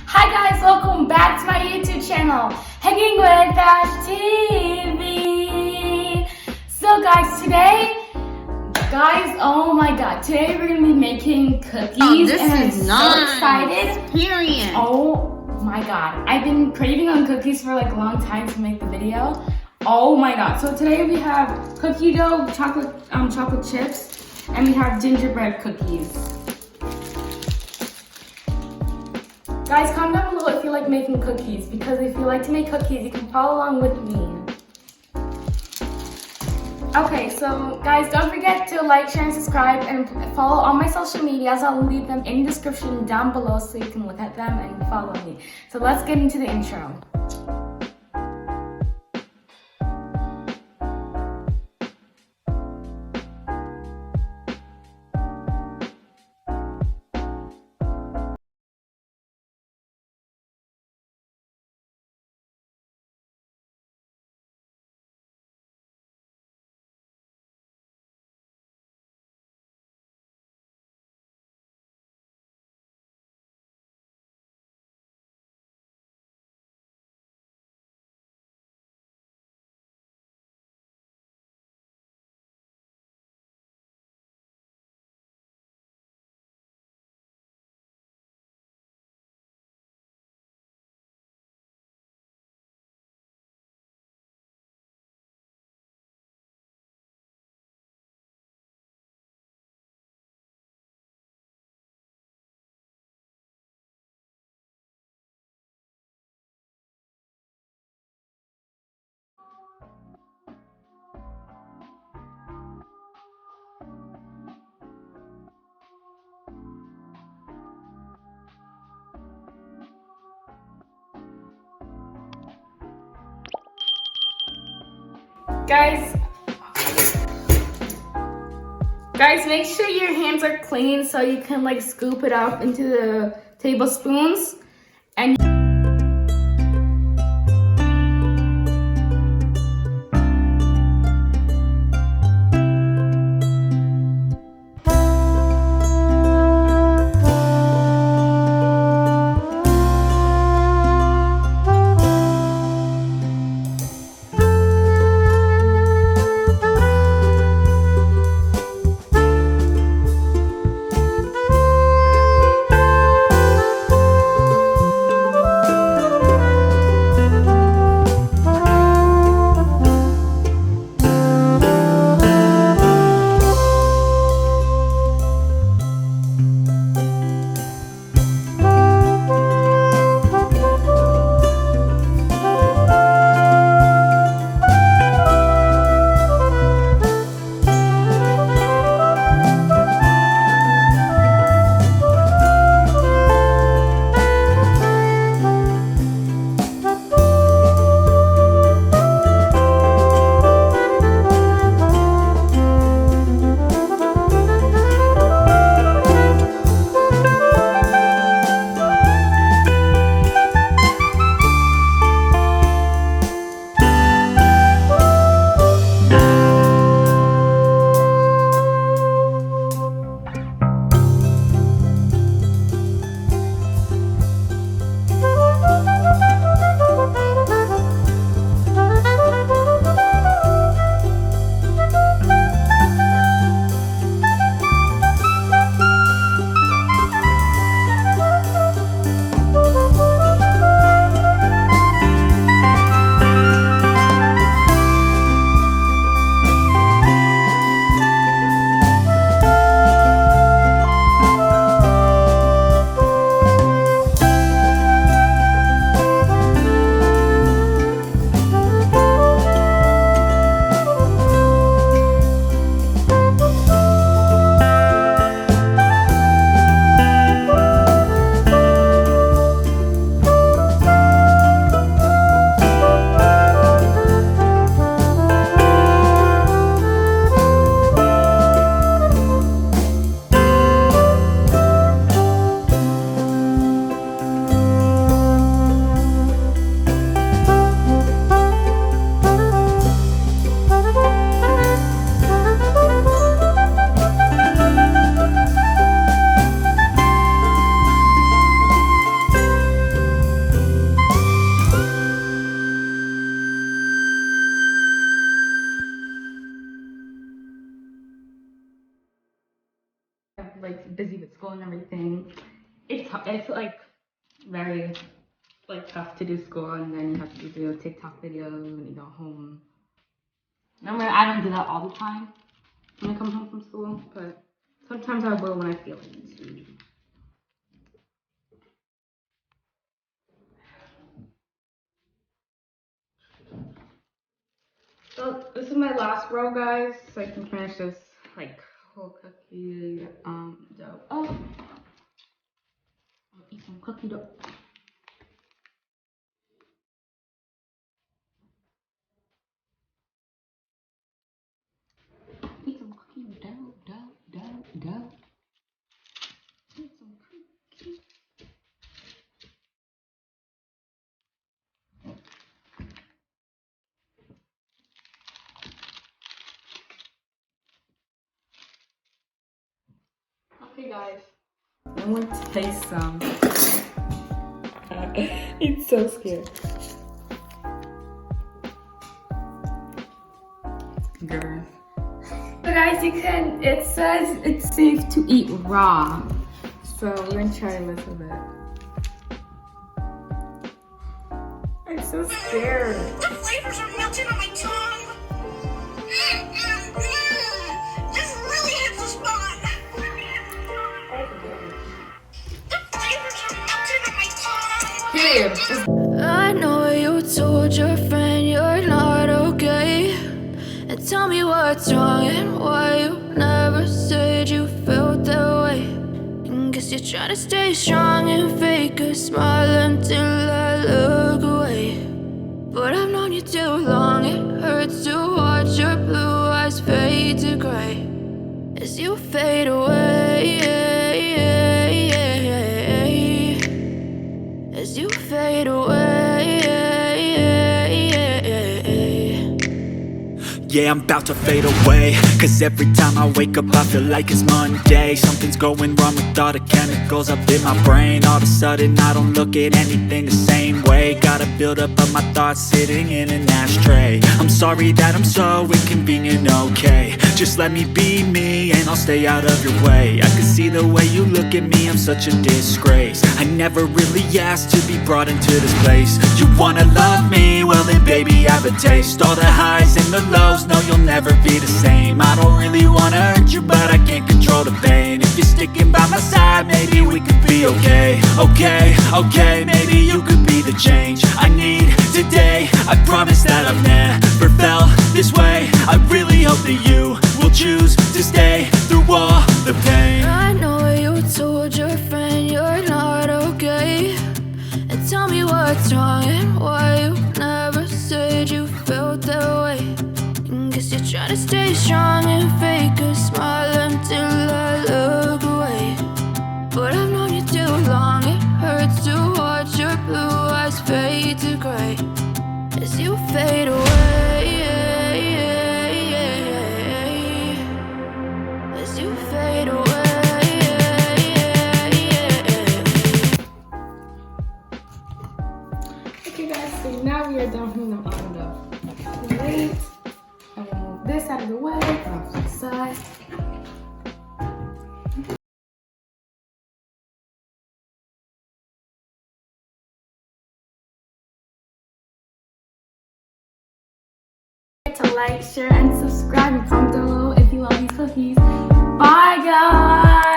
Hi guys, welcome back to my YouTube channel, Hanging with Ash TV. So oh my god, today we're gonna be making cookies and I'm so excited. Period. Oh my god, I've been craving on cookies for like a long time to make the video. Oh my god, so today we have cookie dough, chocolate chips, and we have gingerbread cookies. Guys, comment down below if you like making cookies, because if you like to make cookies, you can follow along with me. Okay, so guys, don't forget to like, share, and subscribe, and follow all my social medias. I'll leave them in the description down below so you can look at them and follow me. So let's get into the intro. Guys, make sure your hands are clean so you can like scoop it up into the tablespoons. And very like tough to do school, and then you have to do TikTok videos when you go home. Remember, I don't do that all the time when I come home from school, but sometimes I will when I feel like it. So this is my last row, guys, so I can finish this like whole cookie dough. Oh, I'll eat some cookie dough. Eat some cookie dough. Eat some cookies. Okay, guys. I want to taste some. It's so scared. Girl. But guys, it says it's safe to eat raw. So we're gonna try a little bit. I'm so scared. The flavors are melting on my tongue. This really hits the spot. The flavors are melting on my tongue. Here. I know you told your friend you're not okay. And tell me what's wrong and why you never said you felt that way. And guess you're trying to stay strong and fake a smile until I look away. But I've known you too long, it hurts to watch your blue eyes fade to gray as you fade away. As you fade away. Yeah, I'm about to fade away, cause every time I wake up I feel like it's Monday. Something's going wrong with all the chemicals up in my brain. All of a sudden I don't look at anything the same way. Gotta build up of my thoughts sitting in an ashtray. I'm sorry that I'm so inconvenient, okay. Just let me be me and I'll stay out of your way. I can see the way you look at me, I'm such a disgrace. I never really asked to be brought into this place. You wanna love me? Well then baby I have a taste. All the highs and the lows, no you'll never be the same. I don't really wanna hurt you but I can't control the pain. If you're sticking by my side maybe we could be okay. Okay, maybe you could be the change I need today. I promise that I've never felt this way. I really hope that you will choose to stay through all the pain. I know you told your friend you're not okay. And tell me what's wrong and why you never said you felt that way. And guess you're trying to stay strong and fake a smile until I look away. But I've known you too long, it hurts to watch your blue eyes fade to gray as you fade away. As you fade away. Okay guys, so now we are done putting them on the plate. I'm gonna move this out of the way, off to the side. To like, share, and subscribe, and comment down below if you love these cookies. Bye guys!